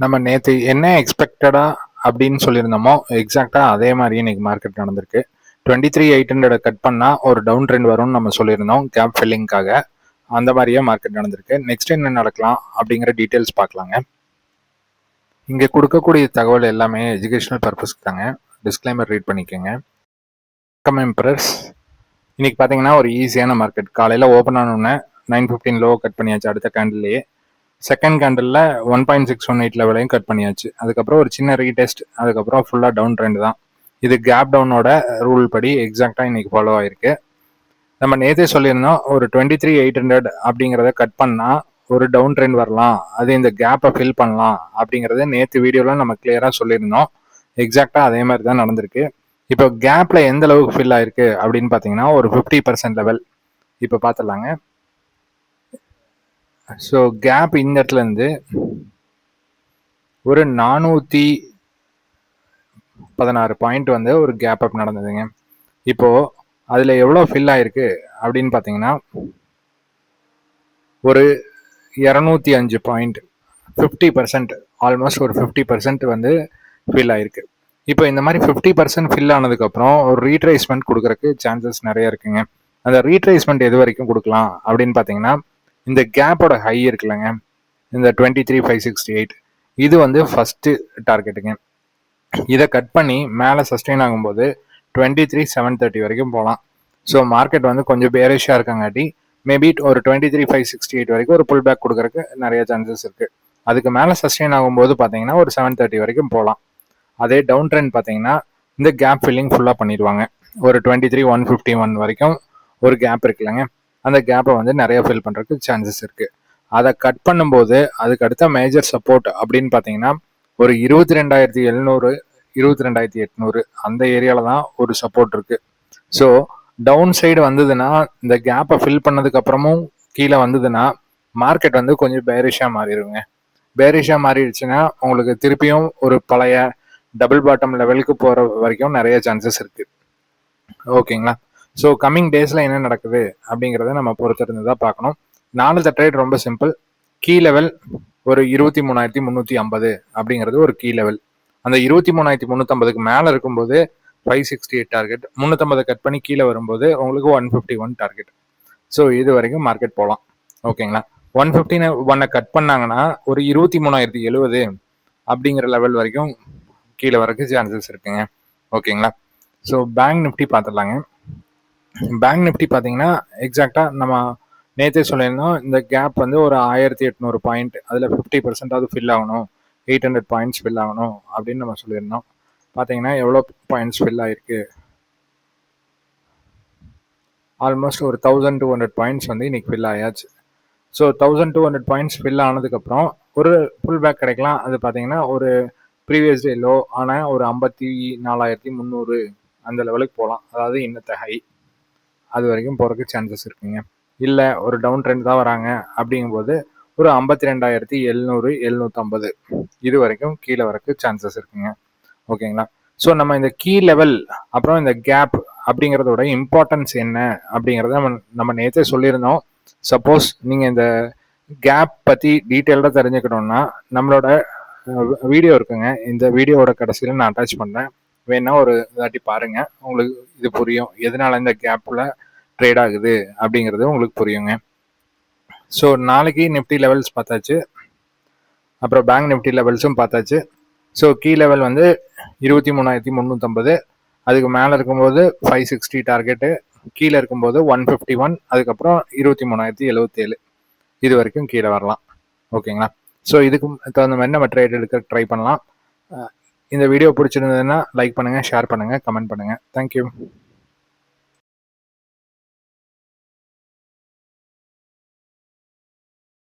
நம்ம நேற்று என்ன எக்ஸ்பெக்டடா அப்படின்னு சொல்லியிருந்தோமோ எக்ஸாக்டா அதே மாதிரி இன்னைக்கு மார்க்கெட் நடந்திருக்கு. 23,800 கட் பண்ணா ஒரு டவுன் ட்ரெண்ட் வரும்னு நம்ம சொல்லியிருந்தோம் கேப் ஃபில்லிங்காக. அந்த மாதிரியே மார்க்கெட் நடந்திருக்கு. நெக்ஸ்ட் என்ன நடக்கலாம் அப்படிங்கிற டீட்டெயில்ஸ் பார்க்கலாங்க. இங்கே கொடுக்கக்கூடிய தகவல் எல்லாமே எஜுகேஷனல் பர்பஸ்க்கு தாங்க. டிஸ்க்ளைமர் ரீட் பண்ணிக்கோங்க. கம் எம்பரர்ஸ் இன்னைக்கு பார்த்தீங்கன்னா ஒரு ஈஸியான மார்க்கெட். காலையில் ஓப்பன் ஆனோடனே 915 லோ கட் பண்ணியாச்சு. அடுத்த கேண்டில்லையே செகண்ட் கேண்டில் 1.618 லெவலையும் கட் பண்ணியாச்சு. அதுக்கப்புறம் ஒரு சின்ன ரீடெஸ்ட், அதுக்கப்புறம் ஃபுல்லாக டவுன் ட்ரெண்ட் தான். இது கேப் டவுனோட ரூல் படி எக்ஸாக்டாக இன்னைக்கு ஃபாலோ ஆயிருக்கு. நம்ம நேற்றே சொல்லியிருந்தோம் ஒரு 23,800 அப்படிங்கிறத கட் பண்ணால் ஒரு டவுன் ட்ரெண்ட் வரலாம், அது இந்த கேப்பை ஃபில் பண்ணலாம் அப்படிங்கிறத நேற்று வீடியோவில் நம்ம கிளியராக சொல்லியிருந்தோம். எக்ஸாக்டாக அதே மாதிரி தான் நடந்திருக்கு. இப்போ கேப்பில் எந்த அளவுக்கு ஃபில் ஆயிருக்கு அப்படின்னு பார்த்தீங்கன்னா ஒரு 50% லெவல் இப்போ பார்த்துடலாங்க. ஸோ கேப் இந்த இடத்துல இருந்து ஒரு 416 பாயிண்ட் வந்து ஒரு கேப் அப் நடந்ததுங்க. இப்போ அதில் எவ்வளோ ஃபில் ஆயிருக்கு அப்படின்னு பார்த்தீங்கன்னா ஒரு 205 பாயிண்ட், 50%, ஆல்மோஸ்ட் ஒரு 50% வந்து ஃபில் ஆயிருக்கு. இப்போ இந்த மாதிரி 50% ஃபில் ஆனதுக்கப்புறம் ஒரு ரீட்ரேஸ்மெண்ட் கொடுக்கறதுக்கு சான்சஸ் நிறைய இருக்குங்க. அந்த ரீட்ரேஸ்மெண்ட் எது வரைக்கும் கொடுக்கலாம் அப்படின்னு பார்த்தீங்கன்னா இந்த கேப்போட ஹை இருக்குல்லங்க, இந்த 23,568, இது வந்து ஃபர்ஸ்ட் டார்கெட்டுங்க. இதை கட் பண்ணி மேலே சஸ்டெயின் ஆகும்போது 23,730 வரைக்கும் போகலாம். ஸோ மார்க்கெட் வந்து கொஞ்சம் பேரிஷாக இருக்காங்காட்டி மேபி ஒரு 23,568 வரைக்கும் ஒரு புல் பேக் கொடுக்கறதுக்கு நிறைய சான்சஸ் இருக்கு. அதுக்கு மேலே சஸ்டெயின் ஆகும்போது பார்த்தீங்கன்னா ஒரு 730 வரைக்கும் போகலாம். அதே டவுன் ட்ரெண்ட் பார்த்தீங்கன்னா இந்த கேப் ஃபில்லிங் ஃபுல்லாக பண்ணிடுவாங்க. ஒரு 23,151 வரைக்கும் ஒரு கேப் இருக்குல்லங்க, அந்த கேப்பை வந்து நிறைய ஃபில் பண்ணுறதுக்கு சான்சஸ் இருக்கு. அதை கட் பண்ணும்போது அதுக்கு அடுத்த மேஜர் சப்போர்ட் அப்படின்னு பார்த்தீங்கன்னா ஒரு 22,700, 22,800 அந்த ஏரியாவில் தான் ஒரு சப்போர்ட் இருக்கு. ஸோ டவுன் சைடு வந்ததுன்னா இந்த கேப்பை ஃபில் பண்ணதுக்கு அப்புறமும் கீழே வந்ததுன்னா மார்க்கெட் வந்து கொஞ்சம் பேரிஷாக மாறிடுங்க. பேரிஷாக மாறிடுச்சுன்னா உங்களுக்கு திருப்பியும் ஒரு பழைய டபுள் பாட்டம் லெவலுக்கு போகிற வரைக்கும் நிறைய சான்சஸ் இருக்கு. ஓகேங்களா? ஸோ கம்மிங் டேஸில் என்ன நடக்குது அப்படிங்கிறத நம்ம பொறுத்திருந்து தான் பார்க்கணும். நாளைக்கு ட்ரேட் ரொம்ப சிம்பிள். கீ லெவல் ஒரு 23,350 அப்படிங்கிறது ஒரு கீ லெவல். அந்த 23,350க்கு மேலே இருக்கும்போது 568 டார்கெட், 350 கட் பண்ணி கீழே வரும்போது உங்களுக்கு 151 டார்கெட். ஸோ இது வரைக்கும் மார்க்கெட் போகலாம். ஓகேங்களா? 151 கட் பண்ணாங்கன்னா ஒரு 23,070 அப்படிங்கிற லெவல் வரைக்கும் கீழே வரக்கு சான்சஸ் இருக்குங்க. ஓகேங்களா? ஸோ பேங்க் நிஃப்டி பார்த்துடலாங்க. பேங்க் நிஃப்டி பார்த்தீங்கன்னா எக்ஸாக்டாக நம்ம நேற்றே சொல்லியிருந்தோம் இந்த கேப் வந்து ஒரு 1,800 பாயிண்ட், அதில் 50% ஃபில் ஆகணும், 800 பாயிண்ட்ஸ் ஃபில் ஆகணும் அப்படின்னு நம்ம சொல்லியிருந்தோம். பார்த்தீங்கன்னா எவ்வளோ பாயிண்ட்ஸ் ஃபில் ஆயிருக்கு, ஆல்மோஸ்ட் ஒரு 1,200 பாயிண்ட்ஸ் வந்து இன்னைக்கு ஃபில் ஆயாச்சு. ஸோ 1,200 பாயிண்ட்ஸ் ஃபில் ஆனதுக்கப்புறம் ஒரு ஃபுல் பேக் கிடைக்கலாம். அது பார்த்தீங்கன்னா ஒரு ப்ரீவியஸ் டே லோ ஆனால் ஒரு 54,300 அந்த லெவலுக்கு போகலாம். அதாவது இன்னத்த ஹை அது வரைக்கும் போகிறதுக்கு சான்சஸ் இருக்குங்க. இல்லை ஒரு டவுன் ட்ரெண்ட் தான் வராங்க அப்படிங்கும்போது ஒரு 52,700, 750 இது வரைக்கும் கீழே வரக்கு சான்சஸ் இருக்குங்க. ஓகேங்களா? ஸோ நம்ம இந்த கீ லெவல் அப்புறம் இந்த கேப் அப்படிங்கிறதோட இம்பார்ட்டன்ஸ் என்ன அப்படிங்கிறத நம்ம நேற்றே சொல்லியிருந்தோம். சப்போஸ் நீங்கள் இந்த கேப் பற்றி டீட்டெயில்டாக தெரிஞ்சுக்கணும்னா நம்மளோட வீடியோ இருக்குங்க. இந்த வீடியோவோட கடைசியில் நான் அட்டாச் பண்ணுறேன், வேணா ஒரு தாட்டி பாருங்க, உங்களுக்கு இது புரியும். எதனால இந்த கேப்பில் ட்ரேட் ஆகுது அப்படிங்கிறது உங்களுக்கு புரியுங்க. ஸோ நாளைக்கு நிஃப்டி லெவல்ஸ் பார்த்தாச்சு, அப்புறம் பேங்க் நிஃப்டி லெவல்ஸும் பார்த்தாச்சு. ஸோ கீ லெவல் வந்து 23,350, அதுக்கு மேலே இருக்கும்போது 560 டார்கெட்டு, கீழே இருக்கும்போது 151, அதுக்கப்புறம் 23,077 இது வரைக்கும் கீழே வரலாம். ஓகேங்களா? ஸோ இதுக்கு தகுந்த மாதிரி நம்ம ட்ரேட் எடுக்க ட்ரை பண்ணலாம். இந்த வீடியோ பிடிச்சிருந்ததுன்னா லைக் பண்ணுங்கள், ஷேர் பண்ணுங்கள், கமெண்ட் பண்ணுங்கள். தேங்க்யூ.